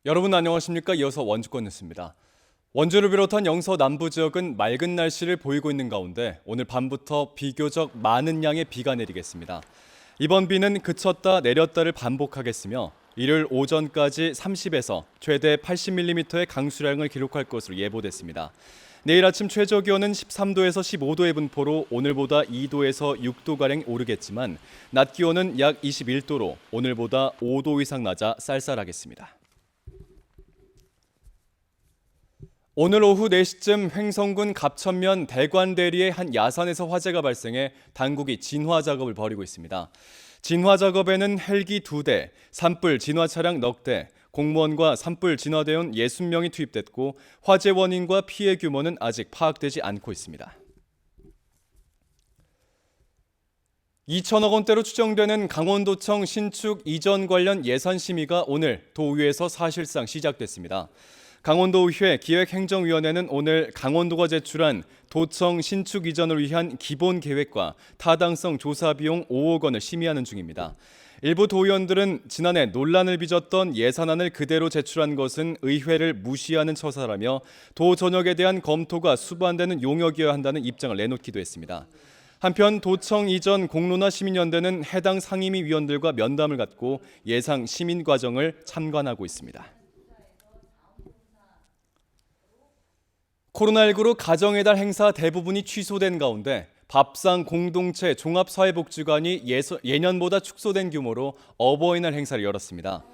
여러분 안녕하십니까? 이어서 원주권 뉴스입니다. 원주를 비롯한 영서 남부 지역은 맑은 날씨를 보이고 있는 가운데 오늘 밤부터 비교적 많은 양의 비가 내리겠습니다. 이번 비는 그쳤다 내렸다를 반복하겠으며 일요일 오전까지 30에서 최대 80mm의 강수량을 기록할 것으로 예보됐습니다. 내일 아침 최저 기온은 13도에서 15도의 분포로 오늘보다 2도에서 6도가량 오르겠지만 낮 기온은 약 21도로 오늘보다 5도 이상 낮아 쌀쌀하겠습니다. 오늘 오후 4시쯤 횡성군 갑천면 대관대리의 한 야산에서 화재가 발생해 당국이 진화 작업을 벌이고 있습니다. 진화 작업에는 헬기 2대, 산불 진화 차량 넉 대, 공무원과 산불 진화대원 60명이 투입됐고 화재 원인과 피해 규모는 아직 파악되지 않고 있습니다. 2천억 원대로 추정되는 강원도청 신축 이전 관련 예산 심의가 오늘 도의회에서 사실상 시작됐습니다. 강원도의회 기획행정위원회는 오늘 강원도가 제출한 도청 신축 이전을 위한 기본 계획과 타당성 조사 비용 5억 원을 심의하는 중입니다. 일부 도의원들은 지난해 논란을 빚었던 예산안을 그대로 제출한 것은 의회를 무시하는 처사라며 도 전역에 대한 검토가 수반되는 용역이어야 한다는 입장을 내놓기도 했습니다. 한편 도청 이전 공론화 시민연대는 해당 상임위 위원들과 면담을 갖고 예상 심의 과정을 참관하고 있습니다. 코로나19로 가정의 달 행사 대부분이 취소된 가운데 밥상 공동체 종합사회복지관이 예년보다 축소된 규모로 어버이날 행사를 열었습니다.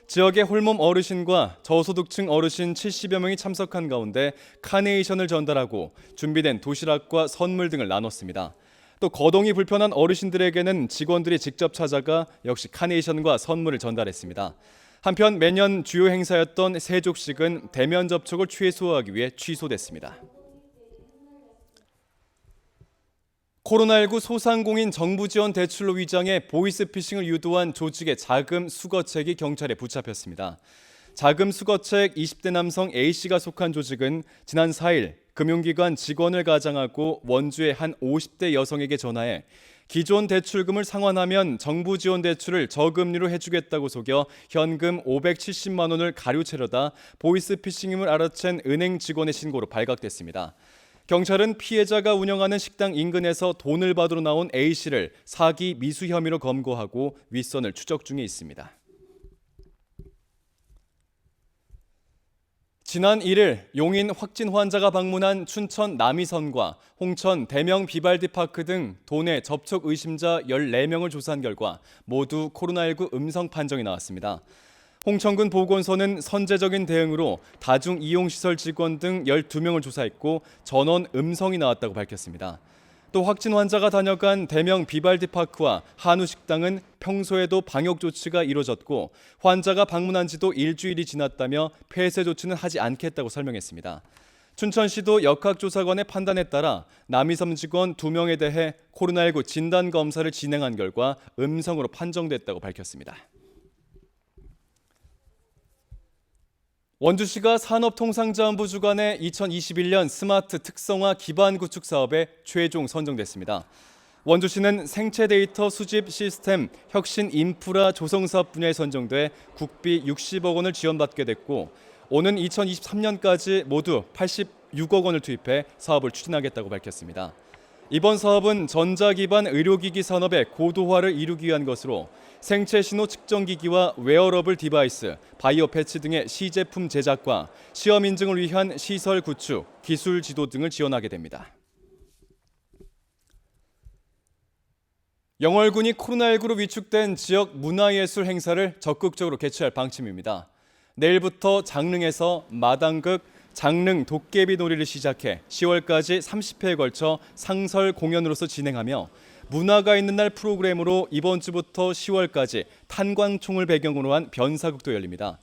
지역의 홀몸 어르신과 저소득층 어르신 70여 명이 참석한 가운데 카네이션을 전달하고 준비된 도시락과 선물 등을 나눴습니다. 또 거동이 불편한 어르신들에게는 직원들이 직접 찾아가 역시 카네이션과 선물을 전달했습니다. 한편 매년 주요 행사였던 세족식은 대면 접촉을 최소화하기 위해 취소됐습니다. 코로나19 소상공인 정부 지원 대출로 위장해 보이스피싱을 유도한 조직의 자금 수거책이 경찰에 붙잡혔습니다. 자금 수거책 20대 남성 A씨가 속한 조직은 지난 4일 금융기관 직원을 가장하고 원주의 한 50대 여성에게 전화해 기존 대출금을 상환하면 정부 지원 대출을 저금리로 해주겠다고 속여 현금 570만 원을 가료채려다 보이스피싱임을 알아챈 은행 직원의 신고로 발각됐습니다. 경찰은 피해자가 운영하는 식당 인근에서 돈을 받으러 나온 A씨를 사기 미수 혐의로 검거하고 윗선을 추적 중에 있습니다. 지난 1일 용인 확진 환자가 방문한 춘천 남이섬과 홍천 대명 비발디파크 등 도내 접촉 의심자 14명을 조사한 결과 모두 코로나19 음성 판정이 나왔습니다. 홍천군 보건소는 선제적인 대응으로 다중이용시설 직원 등 12명을 조사했고 전원 음성이 나왔다고 밝혔습니다. 또 확진 환자가 다녀간 대명 비발디파크와 한우식당은 평소에도 방역 조치가 이루어졌고 환자가 방문한 지도 일주일이 지났다며 폐쇄 조치는 하지 않겠다고 설명했습니다. 춘천시도 역학조사관의 판단에 따라 남이섬 직원 2명에 대해 코로나19 진단검사를 진행한 결과 음성으로 판정됐다고 밝혔습니다. 원주시가 산업통상자원부 주관의 2021년 스마트 특성화 기반 구축 사업에 최종 선정됐습니다. 원주시는 생체 데이터 수집 시스템 혁신 인프라 조성 사업 분야에 선정돼 국비 60억 원을 지원받게 됐고 오는 2023년까지 모두 86억 원을 투입해 사업을 추진하겠다고 밝혔습니다. 이번 사업은 전자기반 의료기기 산업의 고도화를 이루기 위한 것으로 생체 신호 측정기기와 웨어러블 디바이스, 바이오 패치 등의 시제품 제작과 시험 인증을 위한 시설 구축, 기술 지도 등을 지원하게 됩니다. 영월군이 코로나19로 위축된 지역 문화예술 행사를 적극적으로 개최할 방침입니다. 내일부터 장릉에서 마당극, 장릉 도깨비 놀이를 시작해 10월까지 30회에 걸쳐 상설 공연으로서 진행하며 문화가 있는 날 프로그램으로 이번 주부터 10월까지 탄광총을 배경으로 한 변사극도 열립니다.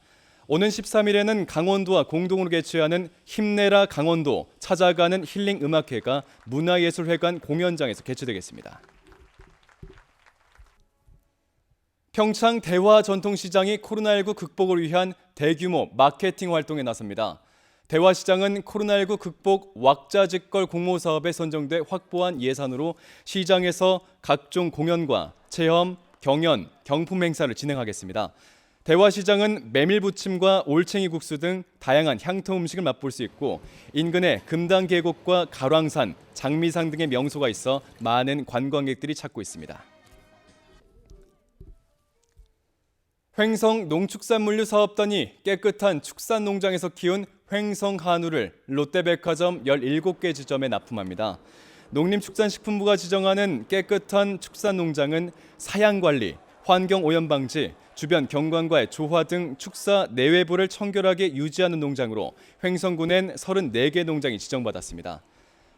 오는 13일에는 강원도와 공동으로 개최하는 힘내라 강원도 찾아가는 힐링 음악회가 문화예술회관 공연장에서 개최되겠습니다. 평창 대화전통시장이 코로나19 극복을 위한 대규모 마케팅 활동에 나섭니다. 대화시장은 코로나19 극복 왁자지껄 공모사업에 선정돼 확보한 예산으로 시장에서 각종 공연과 체험, 경연, 경품 행사를 진행하겠습니다. 대화시장은 메밀부침과 올챙이 국수 등 다양한 향토 음식을 맛볼 수 있고 인근에 금당 계곡과 가랑산, 장미산 등의 명소가 있어 많은 관광객들이 찾고 있습니다. 횡성 농축산물류 사업단이 깨끗한 축산 농장에서 키운 횡성 한우를 롯데백화점 17개 지점에 납품합니다. 농림축산식품부가 지정하는 깨끗한 축산 농장은 사양 관리, 환경 오염 방지, 주변 경관과의 조화 등 축사 내외부를 청결하게 유지하는 농장으로 횡성군엔 34개 농장이 지정받았습니다.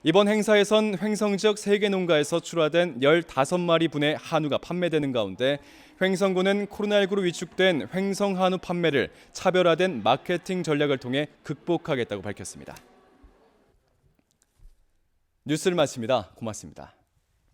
이번 행사에선 횡성 지역 3개 농가에서 출하된 15마리 분의 한우가 판매되는 가운데 횡성군은 코로나19로 위축된 횡성 한우 판매를 차별화된 마케팅 전략을 통해 극복하겠다고 밝혔습니다. 뉴스를 마칩니다. 고맙습니다.